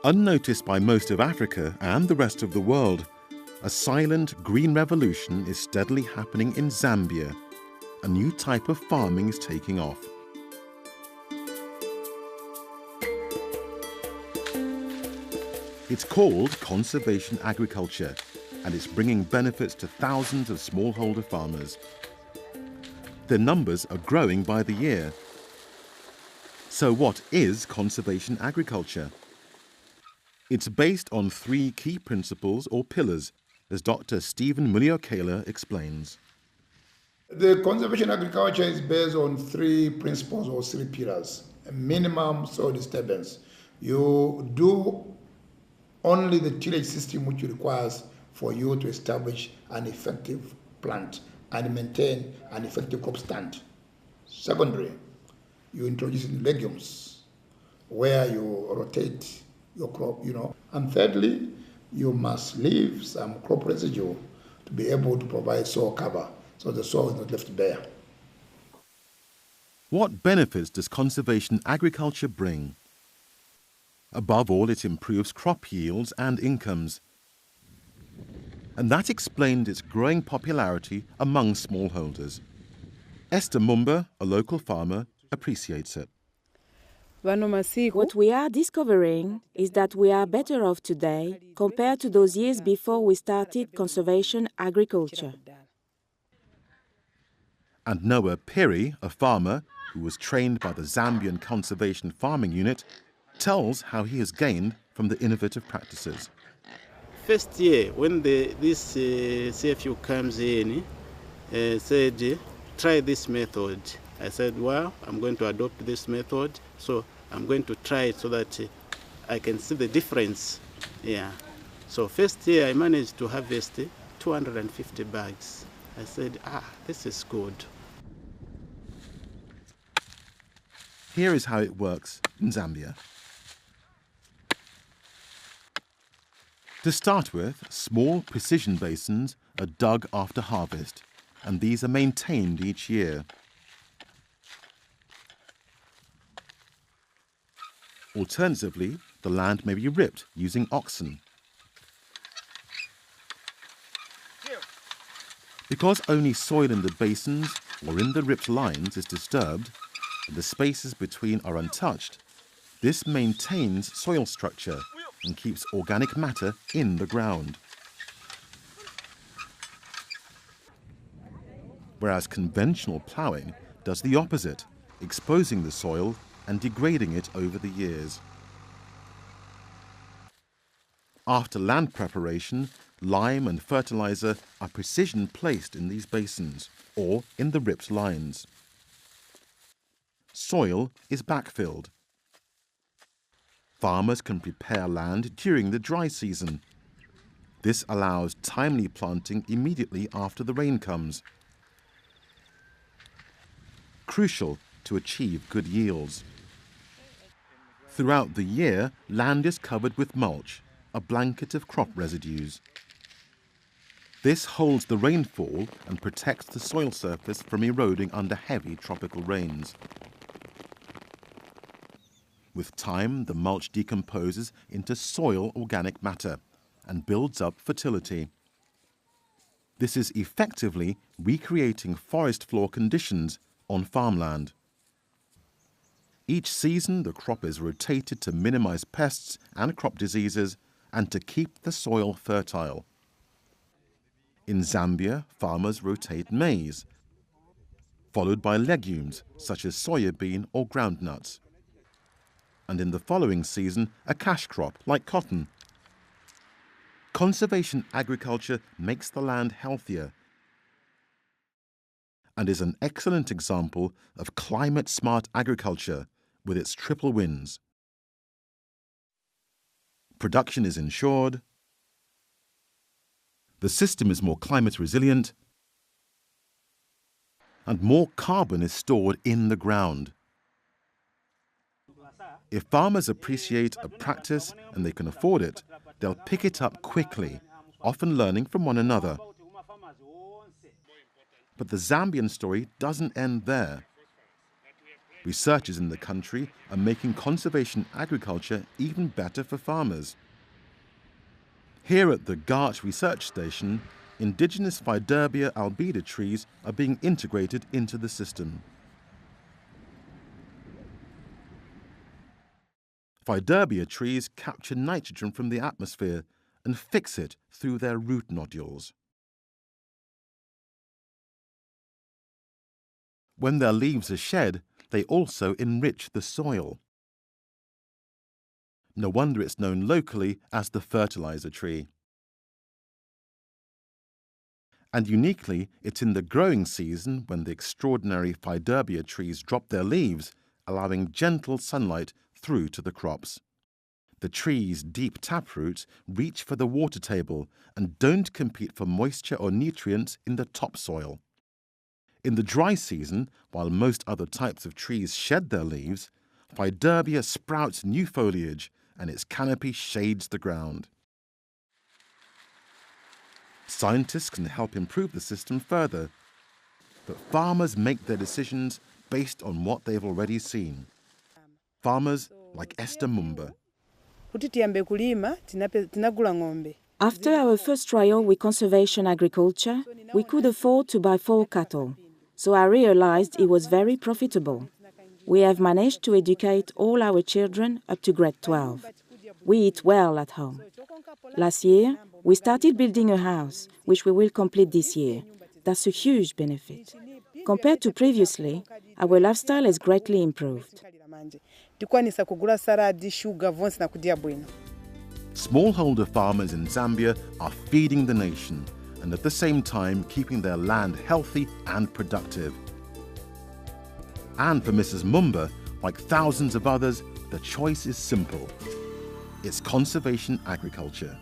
Unnoticed by most of Africa and the rest of the world, a silent green revolution is steadily happening in Zambia. A new type of farming is taking off. It's called conservation agriculture, and it's bringing benefits to thousands of smallholder farmers. Their numbers are growing by the year. So what is conservation agriculture? It's based on 3 key principles or pillars, as Dr. Stephen Muliokela explains. The conservation agriculture is based on 3 principles or 3 pillars. A minimum soil disturbance. You do only the tillage system which requires for you to establish an effective plant and maintain an effective crop stand. Secondly, you introduce legumes where you rotate your crop, And thirdly, you must leave some crop residue to be able to provide soil cover so the soil is not left bare. What benefits does conservation agriculture bring? Above all, it improves crop yields and incomes. And that explained its growing popularity among smallholders. Esther Mumba, a local farmer, appreciates it. What we are discovering is that we are better off today compared to those years before we started conservation agriculture. And Noah Piri, a farmer who was trained by the Zambian Conservation Farming Unit, tells how he has gained from the innovative practices. First year, when this CFU comes in, said, try this method. I said, well, I'm going to adopt this method, so I'm going to try it so that I can see the difference. Yeah. So first year, I managed to harvest 250 bags. I said, this is good. Here is how it works in Zambia. To start with, small precision basins are dug after harvest, and these are maintained each year. Alternatively, the land may be ripped using oxen. Because only soil in the basins or in the ripped lines is disturbed, and the spaces between are untouched, this maintains soil structure and keeps organic matter in the ground. Whereas conventional ploughing does the opposite, exposing the soil and degrading it over the years. After land preparation, lime and fertilizer are precision placed in these basins or in the ripped lines. Soil is backfilled. Farmers can prepare land during the dry season. This allows timely planting immediately after the rain comes, crucial to achieve good yields. Throughout the year, land is covered with mulch, a blanket of crop residues. This holds the rainfall and protects the soil surface from eroding under heavy tropical rains. With time, the mulch decomposes into soil organic matter and builds up fertility. This is effectively recreating forest floor conditions on farmland. Each season, the crop is rotated to minimize pests and crop diseases and to keep the soil fertile. In Zambia, farmers rotate maize, followed by legumes such as soybean or groundnuts. And in the following season, a cash crop like cotton. Conservation agriculture makes the land healthier and is an excellent example of climate-smart agriculture with its triple wins. Production is ensured, the system is more climate resilient, and more carbon is stored in the ground. If farmers appreciate a practice and they can afford it, they'll pick it up quickly, often learning from one another. But the Zambian story doesn't end there. Researchers in the country are making conservation agriculture even better for farmers. Here at the Gart Research Station, indigenous Fiderbia albida trees are being integrated into the system. Fiderbia trees capture nitrogen from the atmosphere and fix it through their root nodules. When their leaves are shed, they also enrich the soil. No wonder it's known locally as the fertilizer tree. And uniquely, it's in the growing season when the extraordinary Fiderbia trees drop their leaves, allowing gentle sunlight through to the crops. The trees' deep taproots reach for the water table and don't compete for moisture or nutrients in the topsoil. In the dry season, while most other types of trees shed their leaves, Fiderbia sprouts new foliage and its canopy shades the ground. Scientists can help improve the system further, but farmers make their decisions based on what they've already seen. Farmers like Esther Mumba. After our first trial with conservation agriculture, we could afford to buy 4 cattle, so I realized it was very profitable. We have managed to educate all our children up to grade 12. We eat well at home. Last year, we started building a house, which we will complete this year. That's a huge benefit. Compared to previously, our lifestyle has greatly improved. Smallholder farmers in Zambia are feeding the nation and at the same time keeping their land healthy and productive. And for Mrs. Mumba, like thousands of others, the choice is simple. It's conservation agriculture.